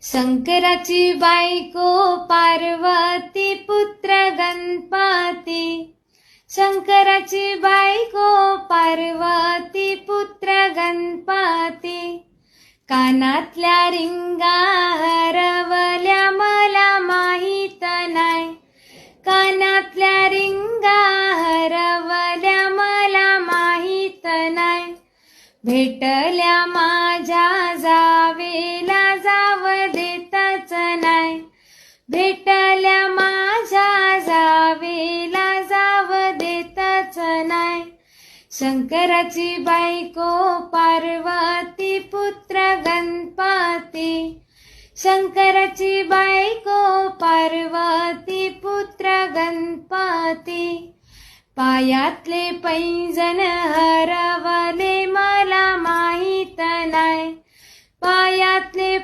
शंकराची बायको पार्वती पुत्र गणपती. शंकराची बायको पार्वती पुत्र गणपती. कानातल्या रिंगा हरवल्या मला माहीत नाही. कानातल्या रिंगा हरवल्या मला माहीत नाही. भेटल्या माझ्या जावेला जाव देतच नाही. भेटल्या माझ्या जावेला जाव देतच नाही. शंकराची बायको पार्वती पुत्र गणपती. शंकराची बायको पार्वती पुत्र गणपती. पायातले पैंजण हरवले मला माहीत नाही. पायातले